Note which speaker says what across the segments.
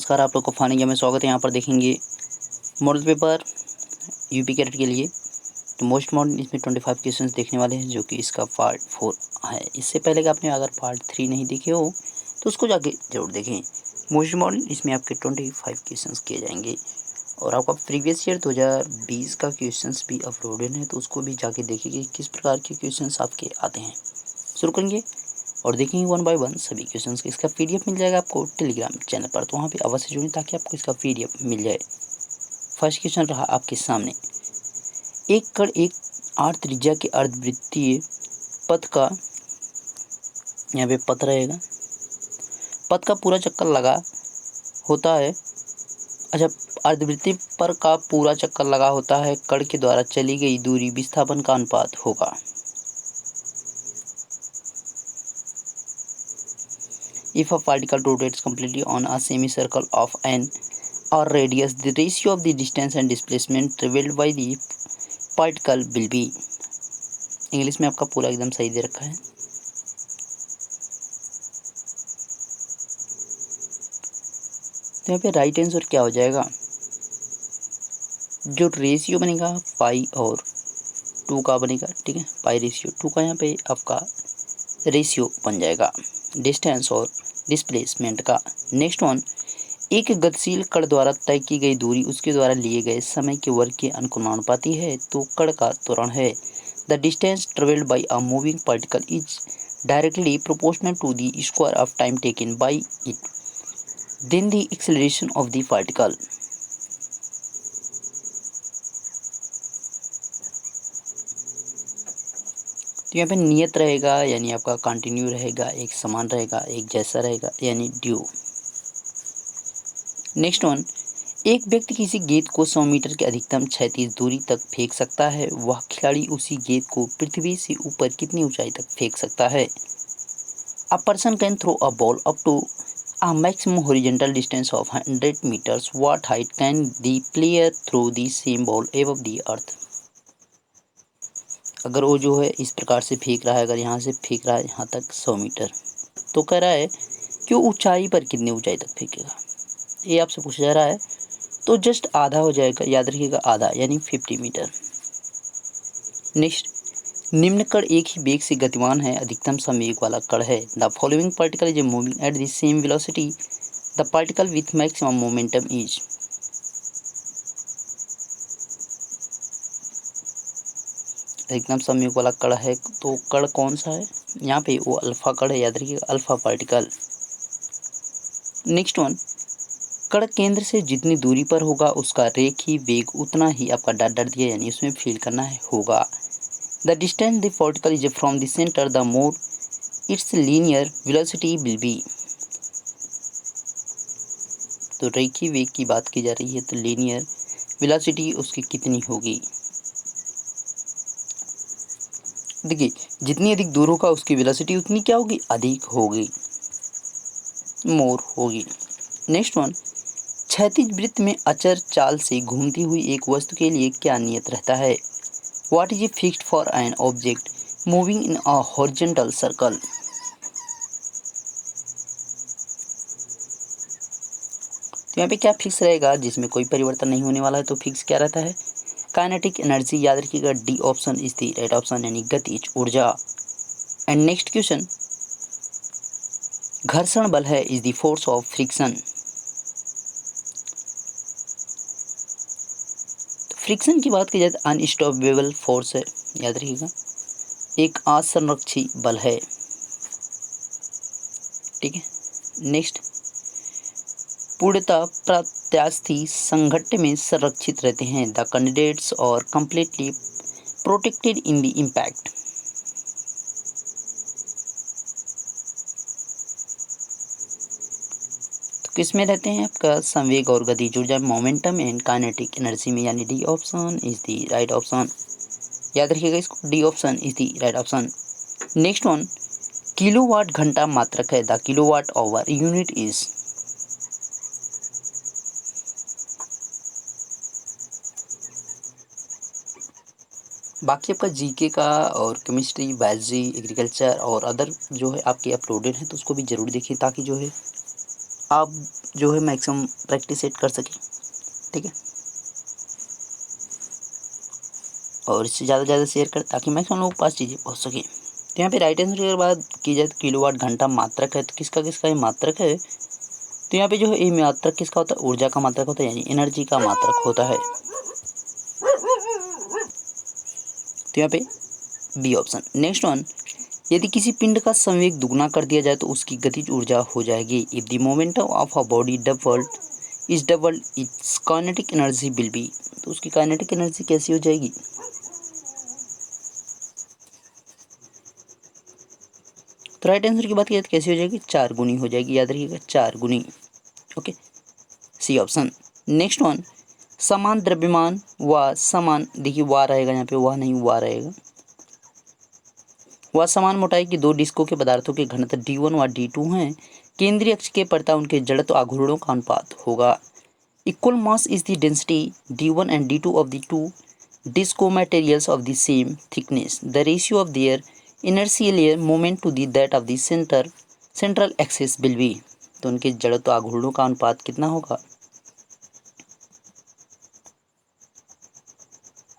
Speaker 1: नमस्कार, आप लोग को फानी गेम में स्वागत है। यहाँ पर देखेंगे मॉडल पेपर यूपी कैडेट के लिए। तो मोस्ट मॉडल इसमें 25 क्वेश्चंस देखने वाले हैं, जो कि इसका पार्ट 4 है। इससे पहले कि आपने अगर पार्ट 3 नहीं देखे हो तो उसको जाके जरूर देखें। मोस्ट मॉडल इसमें आपके 25 क्वेश्चंस किए जाएंगे और आपका प्रीवियस ईयर 2020 का क्वेश्चंस भी अपलोडेड है, तो उसको भी जाके देखिए किस प्रकार के क्वेश्चंस आपके आते हैं। शुरू करेंगे और देखेंगे वन बाय वन सभी क्वेश्चंस का। इसका पीडीएफ मिल जाएगा आपको टेलीग्राम चैनल पर, तो वहाँ पे अवश्य जुड़ें ताकि आपको इसका पीडीएफ मिल जाए। फर्स्ट क्वेश्चन रहा आपके सामने, एक कण एक 8 त्रिज्या के अर्धवृत्तीय पथ का, यहाँ पे पथ रहेगा, पथ का पूरा चक्कर लगा होता है। अच्छा, अर्धवृत्तीय पर का पूरा चक्कर लगा होता है, कण के द्वारा चली गई दूरी विस्थापन का अनुपात होगा। If a particle rotates completely on a semicircle of an or radius, the ratio of the distance and displacement traveled by the particle will be। English में आपका पूरा एकदम सही दे रखा है। तो यहाँ पे राइट आंसर क्या हो जाएगा, जो रेशियो बनेगा पाई और 2 का बनेगा, ठीक है, पाई रेशियो 2 का यहाँ पे आपका रेशियो बन जाएगा डिस्टेंस और डिस्प्लेसमेंट का। नेक्स्ट वन, एक गतिशील कण द्वारा तय की गई दूरी उसके द्वारा लिए गए समय के वर्ग के अनुपाती है, तो कण का त्वरण है। The distance travelled by a moving particle is directly proportional to the square of time taken by it, then the acceleration of the particle. तो यहाँ पे नियत रहेगा, यानी आपका कंटिन्यू रहेगा, एक समान रहेगा, एक जैसा रहेगा, यानी ड्यू। नेक्स्ट वन, एक व्यक्ति किसी गेंद को 100 मीटर के अधिकतम क्षैतिज दूरी तक फेंक सकता है, वह खिलाड़ी उसी गेंद को पृथ्वी से ऊपर कितनी ऊंचाई तक फेंक सकता है। A person can throw a ball up to a maximum horizontal distance of 100 metres, what height can the player throw the same ball above the earth. अगर वो जो है इस प्रकार से फेंक रहा है, अगर यहाँ से फेंक रहा है यहाँ तक 100 मीटर, तो कह रहा है कि ऊंचाई पर कितनी ऊंचाई तक फेंकेगा, ये आपसे पूछा जा रहा है। तो जस्ट आधा हो जाएगा, याद रखिएगा आधा, यानी 50 मीटर। नेक्स्ट, निम्न कण एक ही वेग से गतिमान है, अधिकतम संवेग वाला कण है। The following particle is moving at the same velocity, the particle with maximum momentum is. अधिकतम संवेग वाला कण है, तो कण कौन सा है, यहाँ पे वो अल्फा कण है, याद रखिएगा अल्फा पार्टिकल। नेक्स्ट वन, कण केंद्र से जितनी दूरी पर होगा उसका रेखीय वेग उतना ही आपका डर दिया, यानी उसमें फील करना है होगा। The distance the particle is from the centre, the more it's linear velocity will be. तो रेखीय वेग की बात की जा रही है, तो लीनियर वेलोसिटी उसकी कितनी होगी। देखिए, जितनी अधिक दूर होगा उसकी वेलोसिटी उतनी क्या होगी, अधिक होगी, मोर होगी। नेक्स्ट वन, क्षैतिज वृत्त में अचर चाल से घूमती हुई एक वस्तु के लिए क्या नियत रहता है। What is fixed for an object moving in a horizontal circle. तो यहाँ पे क्या फिक्स रहेगा, जिसमें कोई परिवर्तन नहीं होने वाला है, तो फिक्स क्या रहता है, काइनेटिक एनर्जी, याद रखिएगा D option is the right option, यानी गतिज ऊर्जा। एंड नेक्स्ट क्वेश्चन, घर्षण बल है is the force of friction. Friction की बात की जाए तो अनस्टॉपेबल फोर्स है, याद रखिएगा एक असंरक्षी बल है, ठीक है। नेक्स्ट, पूर्णतः प्रत्यास्थी संघट्ट में संरक्षित रहते हैं, द कैंडिडेट्स और completely protected in the impact. तो किस में रहते हैं, आपका संवेग और गतिज ऊर्जा, मोमेंटम एंड काइनेटिक एनर्जी में, यानी D option is the right option, याद रखिएगा इसको, D option is the right option. Next one, kilowatt घंटा मात्रक है, the kilowatt hour unit is. बाकी आपका जीके का और केमिस्ट्री, बायोलॉजी, एग्रीकल्चर और अदर जो है आपके अपलोडेड हैं, तो उसको भी ज़रूर देखिए, ताकि जो है आप जो है मैक्सिमम प्रैक्टिस सेट कर सकें, ठीक है। और इससे ज़्यादा से ज़्यादा शेयर करें ताकि मैक्सिमम लोगों के पास चीज़ें पहुँच सकें। तो यहाँ पे राइट आंसर की अगर बात की जाए तो किलोवाट घंटा मात्रक है, तो किसका किसका ये मात्रक है। तो यहाँ पे जो है ये मात्रक किसका होता है, ऊर्जा का मात्रक होता है, यानी एनर्जी का मात्रक होता है। तो यहाँ पे बी ऑप्शन। नेक्स्ट वन, यदि किसी पिंड का संवेग दुगना कर दिया जाए तो उसकी गतिज ऊर्जा हो जाएगी। If the momentum of a body doubled it's kinetic energy will be. तो उसकी काइनेटिक एनर्जी कैसी हो जाएगी। तो राइट आंसर की बात की जाए तो कैसी हो जाएगी, 4 गुनी हो जाएगी, याद रखिएगा 4 गुनी। Okay, C option. Next one, समान द्रव्यमान व समान, देखिए वाह रहेगा यहाँ पे, वाह नहीं वाह रहेगा, वह समान मोटाई की दो डिस्कों के पदार्थों के घनत्व d1 व d2 हैं। केंद्रीय अक्ष के प्रति उनके जड़त्व आघूर्णों का अनुपात होगा। Equal mass is the density d1 and d2 of the two disco materials of the same thickness. The ratio of their inertial moment to the that of the central axis will be। तो उनके जड़त्व आघूर्णों का अनुपात कितना होगा।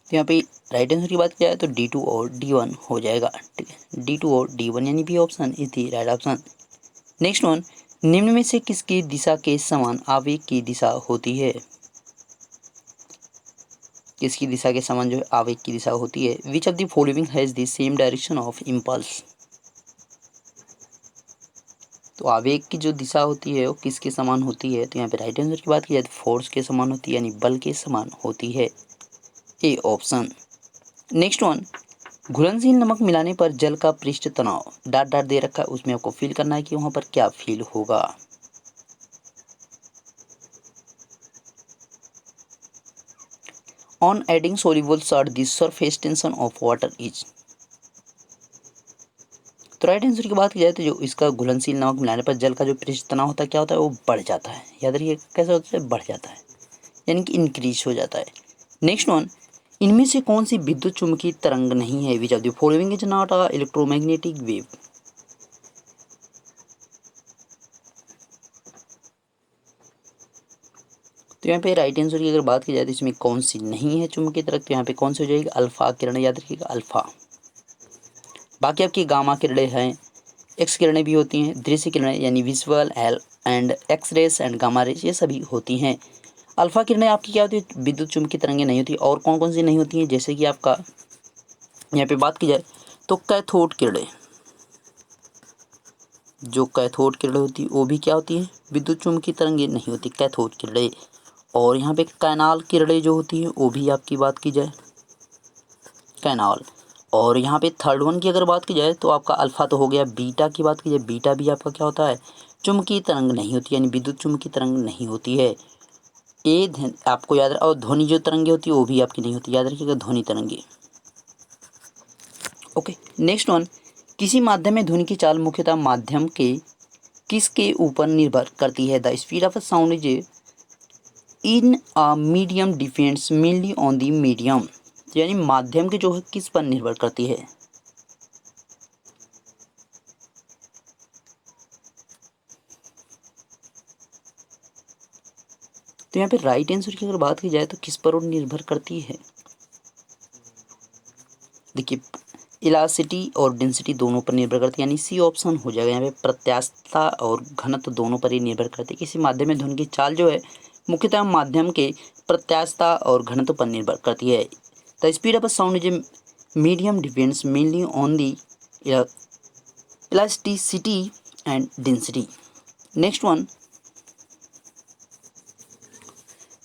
Speaker 1: तो यहाँ पे राइट आंसर की बात की जाए तो d2 और d1 हो जाएगा, ठीक है। d2 और d1 यानी B option is the right option. Next one, निम्न में से किसकी दिशा के समान आवेग की दिशा होती है। किसकी दिशा के समान जो है आवेग की दिशा होती है। Which of the following has the same direction of impulse. तो आवेग की जो दिशा होती है वो किसके समान होती है। तो यहाँ पे राइट आंसर की बात की जाए तो फोर्स के समान होती है, यानी बल के समान होती है, ए ऑप्शन। नेक्स्ट वन, घुलनशील नमक मिलाने पर जल का पृष्ठ तनाव डॉट डॉट दे रखा है, उसमें आपको फील करना है कि वहाँ पर क्या फील होगा। On adding soluble salt the surface tension of water is. तो राइट आंसर की बात की जाए तो जो इसका घुलनशील नमक मिलाने पर जल का जो पृष्ठ तनाव होता है क्या होता है, वो बढ़ जाता है। याद रखिए कैसे होता है, बढ़ जाता है, यानी कि इंक्रीज हो जाता है। नेक्स्ट वन, इनमें से कौन सी विद्युत चुम्बकीय तरंग नहीं है। Which of the following is not a electromagnetic wave. तो यहाँ पे राइट आंसर की अगर बात की जाए तो इसमें कौन सी नहीं है चुंबकीय तरंग, तो यहाँ पे कौन सी हो जाएगी, अल्फा किरण, याद रखिएगा अल्फा। बाकी आपकी गामा किरणें हैं, एक्स किरणें भी होती हैं, दृश्य किरणें यानी visual and X rays and gamma rays ये सभी होती हैं। अल्फा किरणें आपकी क्या होती है, विद्युत चुम्बकीय तरंगें नहीं होती। और कौन कौन सी नहीं होती हैं, जैसे कि आपका यहाँ पे बात की जाए तो कैथोड किरणें, जो कैथोड किरणें होती है वो भी क्या होती है, विद्युत चुम्बकीय तरंगें नहीं होती, कैथोड किरणें। और यहाँ पे कैनाल किरणें जो होती हैं वो भी आपकी बात की जाए, कैनाल। और यहाँ पे थर्ड वन की अगर बात की जाए तो आपका अल्फा तो हो गया, बीटा की बात की जाए बीटा भी आपका क्या होता है, चुम्बकीय तरंग नहीं होती, यानी विद्युत चुम्बकीय तरंग नहीं होती है। आपको याद और ध्वनि जो तरंगे होती है वो भी आपकी नहीं होती, याद रखिएगा ध्वनि तरंगे। ओके, नेक्स्ट वन, किसी माध्यम में ध्वनि की चाल मुख्यतः माध्यम के किसके ऊपर निर्भर करती है। The speed of sound is in a medium depends mainly on the medium. यानी माध्यम के जो है किस पर निर्भर करती है। तो यहाँ पे राइट आंसर की अगर बात की जाए तो किस पर वो निर्भर करती है। देखिए इलास्टिसिटी और डेंसिटी दोनों पर निर्भर करती है, यानी सी ऑप्शन हो जाएगा। यहाँ पे प्रत्यास्थता और घनत्व दोनों पर ही निर्भर करती है। किसी माध्यम में ध्वनि की चाल जो है मुख्यतः माध्यम के प्रत्यास्थता और घनत्व पर निर्भर करती है। The speed of sound is medium depends mainly on the elasticity and density. Next one,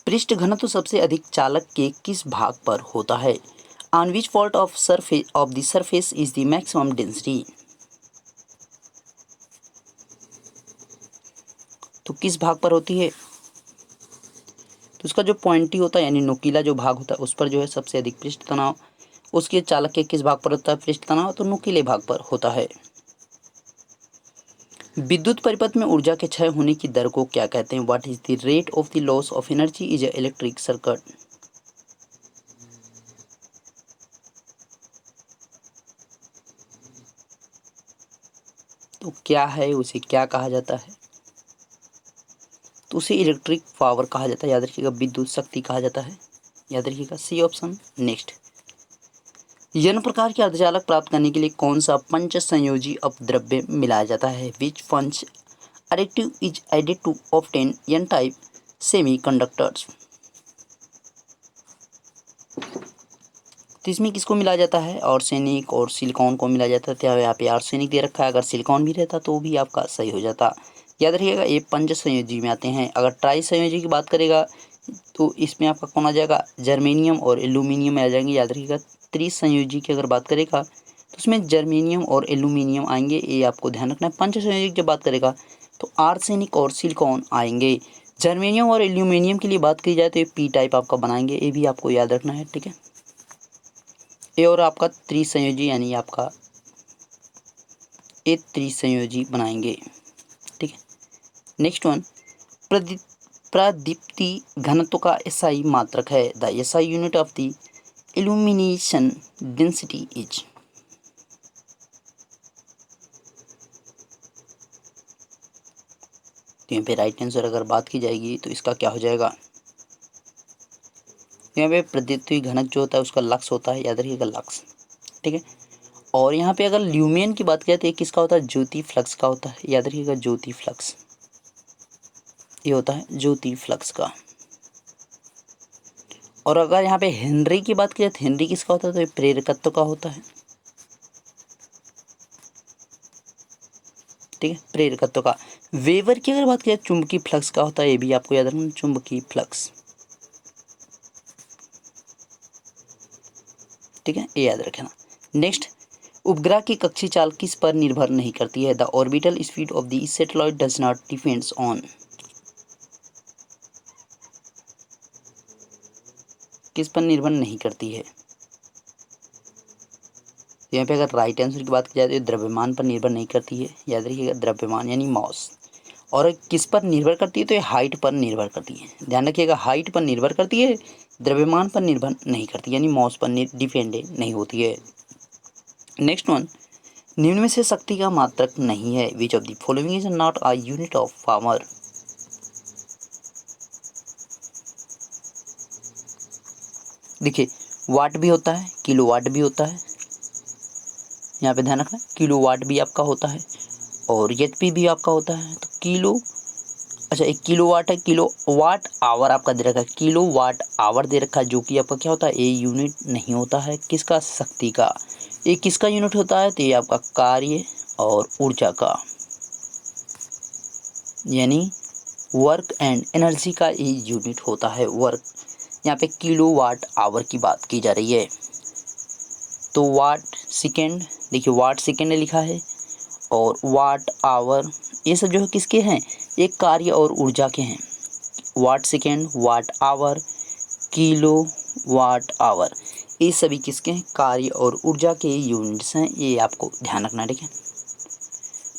Speaker 1: पृष्ठ घनत्व सबसे अधिक चालक के किस भाग पर होता है। On which part of the surface is the maximum density. तो किस भाग पर होती है, तो उसका जो पॉइंटी होता है यानी नुकीला जो भाग होता है उस पर जो है सबसे अधिक पृष्ठ तनाव। उसके चालक के किस भाग पर होता है पृष्ठ तनाव, तो नुकीले भाग पर होता है। विद्युत परिपथ में ऊर्जा के क्षय होने की दर को क्या कहते हैं। What is the rate of the loss of energy is electric circuit. तो क्या है, उसे क्या कहा जाता है। तो उसे इलेक्ट्रिक पावर कहा जाता है, याद रखिएगा, विद्युत शक्ति कहा जाता है, याद रखिएगा, सी ऑप्शन। नेक्स्ट, n प्रकार के अर्धचालक प्राप्त करने के लिए कौन सा पंच संयोजी अपद्रव्य मिलाया जाता है? विच पंच additive is added to obtain n type semiconductors? तो इसमें किसको मिलाया जाता है? आर्सेनिक और सिलिकॉन को मिलाया जाता है। तो यहाँ पे आर्सेनिक दे रखा है, अगर सिलिकॉन भी रहता तो भी आपका सही हो जाता। याद रखिएगा ये पंच संयोजी में आते हैं। अगर ट्राई संयोजी की बात करेगा तो इसमें आपका कौन आ जाएगा? जर्मेनियम और एल्यूमिनियम आ जाएंगे। याद रखिएगा त्रिसंयोजी की अगर बात करेगा तो उसमें जर्मेनियम और एल्यूमिनियम आएंगे, ये आपको ध्यान रखना है। पंच संयोजी की जब बात करेगा तो आर्सेनिक और सिलिकॉन आएंगे। जर्मेनियम और एल्यूमिनियम की लिए बात की जाए तो ये पी टाइप आपका बनाएंगे, ये भी आपको याद रखना है, ठीक है। ये और आपका त्रिसंयोजी यानी आपका ये त्रिसंयोजी बनाएंगे, ठीक है। नेक्स्ट वन, प्रदीप्ति घनत्व का एसआई मात्रक है। The SI unit of the illumination density is. तो यहाँ पे राइट आंसर अगर बात की जाएगी तो इसका क्या हो जाएगा? यहाँ पे प्रदीप्ति घनत्व जो होता है उसका लक्स होता है, याद रखिएगा लक्स, ठीक है। और यहाँ पे अगर ल्यूमियन की बात करें तो ये किसका होता है? ज्योति फ्लक्स का होता है, याद रखिएगा ज्योति फ्लक्स, ये होता है ज्योति फ्लक्स का। और अगर यहाँ पे हेनरी की बात की जाए तो हेनरी किसका होता है? तो ये प्रेरकत्व का होता है, ठीक है, प्रेरकत्व का। वेवर की अगर बात की जाए चुंबकीय फ्लक्स का होता है, ये भी आपको याद रखना, चुंबकीय फ्लक्स, ठीक है, ये याद रखना। नेक्स्ट, उपग्रह की कक्षीय चाल किस पर निर्भर नहीं करती है? The orbital speed of the satellite does not depends on. किस पर निर्भर नहीं करती है? यहाँ पे अगर राइट आंसर की बात की जाए तो द्रव्यमान पर निर्भर नहीं करती है, याद रखिएगा द्रव्यमान यानी मास। और किस पर निर्भर करती है? तो ये हाइट पर निर्भर करती है, ध्यान रखिएगा, हाइट पर निर्भर करती है, द्रव्यमान पर निर्भर नहीं करती, यानी मास पर डिपेंड नहीं होती है। नेक्स्ट वन, निम्न में से शक्ति का मात्रक नहीं है। Which of the following is not a unit of power? देखिए वाट भी होता है, किलो वाट भी होता है, यहाँ पे ध्यान रखना, किलो वाट भी आपका होता है और एचपी भी आपका होता है। तो किलो, अच्छा एक किलो वाट है, किलो वाट आवर आपका दे रखा है, किलो वाट आवर दे रखा है, जो कि आपका क्या होता है? ये यूनिट नहीं होता है किसका? शक्ति का। ये किसका यूनिट होता है? तो ये आपका कार्य और ऊर्जा का, यानी वर्क एंड एनर्जी का ये यूनिट होता है, वर्क। यहाँ पे किलो वाट आवर की बात की जा रही है। तो वाट सेकेंड, देखिए वाट सेकेंड लिखा है और वाट आवर, ये सब जो है किसके हैं? ये कार्य और ऊर्जा के हैं। Watt second, watt hour, kilowatt hour, ये सभी किसके हैं? कार्य और ऊर्जा के यूनिट्स हैं, ये आपको ध्यान रखना, ठीक है।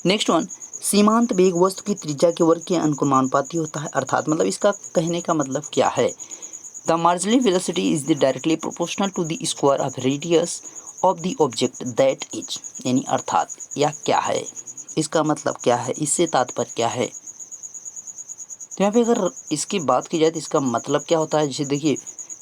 Speaker 1: नेक्स्ट वन, सीमांत वेग वस्तु की त्रिज्या के वर्ग के अनुक्रमानुपाती होता है, अर्थात मतलब इसका कहने का मतलब क्या है? The marginal velocity is the directly proportional to the square of radius of the object that is, यानी अर्थात यह क्या है? इसका मतलब क्या है? इससे तात्पर्य क्या है? तो यहाँ पे अगर इसकी बात की जाए तो इसका मतलब क्या होता है? जैसे देखिए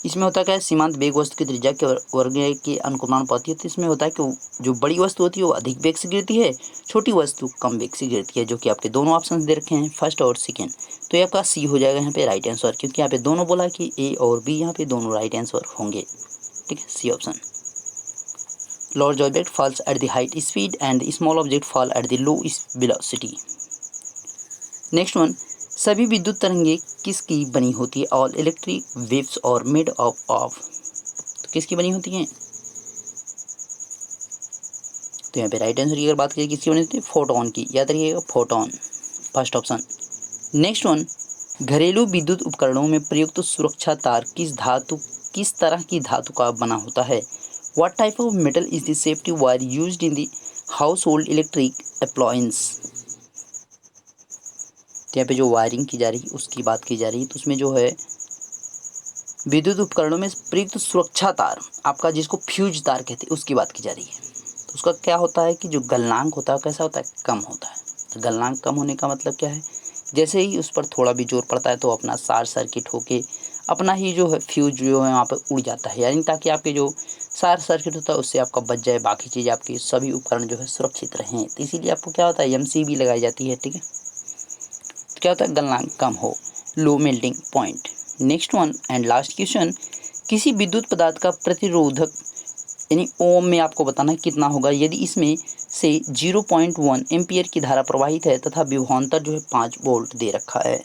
Speaker 1: इसमें होता है क्या है? सीमांत वेग वस्तु की त्रिज्या के वर्ग के अनुक्रमानुपाती होती है। इसमें होता है कि जो बड़ी वस्तु होती है वो अधिक वेग से गिरती है, छोटी वस्तु कम वेग से गिरती है, जो कि आपके दोनों ऑप्शन दे रखे हैं, फर्स्ट और सेकेंड। तो ये आपका सी हो जाएगा यहाँ पे राइट आंसर, क्योंकि यहाँ पे दोनों बोला कि ए और बी, यहाँ पे दोनों राइट आंसर होंगे, ठीक है, C option. Large object falls at the height speed and small object fall at the low velocity. Next one, सभी विद्युत तरंगे किसकी बनी होती है? All electric waves are made of तो किसकी बनी होती हैं? तो यहाँ पे राइट आंसर की अगर बात करें किसकी बनी होती है? फोटोन की, याद रखिएगा photon, first option. Next one, घरेलू विद्युत उपकरणों में प्रयुक्त सुरक्षा तार किस तरह की धातु का बना होता है? What type of metal is the safety wire used in the house hold electric appliance? तो यहाँ पे जो वायरिंग की जा रही है उसकी बात की जा रही है। तो उसमें जो है विद्युत उपकरणों में प्रयुक्त सुरक्षा तार आपका, जिसको फ्यूज तार कहते हैं, उसकी बात की जा रही है। तो उसका क्या होता है कि जो गलनांक होता है कैसा होता है? कम होता है। तो गलनांक कम होने का मतलब क्या है जैसे ही उस पर थोड़ा भी जोर पड़ता है तो अपना शॉर्ट सर्किट होके अपना ही जो है फ्यूज जो है वहाँ पर उड़ जाता है, यानी ताकि आपके जो शॉर्ट सर्किट होता है उससे आपका बच जाए, बाकी चीज़ आपकी सभी उपकरण जो है सुरक्षित रहें। तो इसीलिए आपको क्या होता है एमसीबी लगाई जाती है, ठीक है। तो क्या होता है गलनांक कम हो, low melting point. Next one and last question, किसी विद्युत पदार्थ का प्रतिरोधक यानी ओम में आपको बताना है कितना होगा यदि इसमें से 0.1 एम्पियर की धारा प्रवाहित है तथा विभवांतर जो है 5 वोल्ट दे रखा है।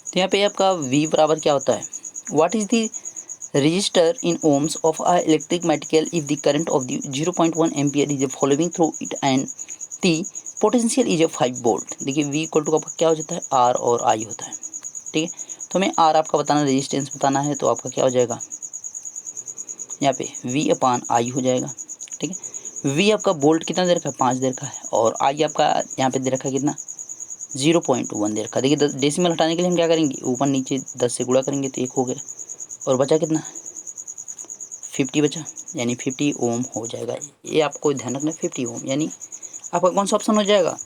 Speaker 1: तो यहाँ पे आपका V बराबर क्या होता है, what is the register in ohms of a electric material if the current of the 0.1 ampere is following through it and the potential is 5 volt. देखिए V इक्वल टू आपका क्या हो जाता है R और I होता है, ठीक है। तो हमें R आपका बताना, रेजिस्टेंस बताना है, तो आपका क्या हो जाएगा यहाँ पे V अपान I हो जाएगा, ठीक है। V आपका वोल्ट कितना दे रखा है 5 दे रखा है, और I आपका यहाँ पे दे रखा है कितना 0.1 दे रखा है। देखिए डेसिमल हटाने के लिए हम क्या करेंगे, ऊपर नीचे 10 से गुणा करेंगे तो 1 हो गया, और बचा कितना 50 बचा, यानी 50 ओम हो जाएगा। ये आपको ध्यान रखना 50 ओम, यानी आपका कौन सा ऑप्शन हो जाएगा,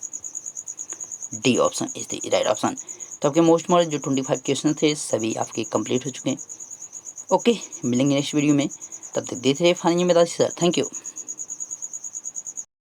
Speaker 1: D option is the right option. तो आपके मोस्ट मॉडल जो 25 क्वेश्चन थे सभी आपके कंप्लीट हो चुके हैं। ओके, मिलेंगे नेक्स्ट वीडियो में, तब तक देते रहिए फाइनली में दासी सर, थैंक यू।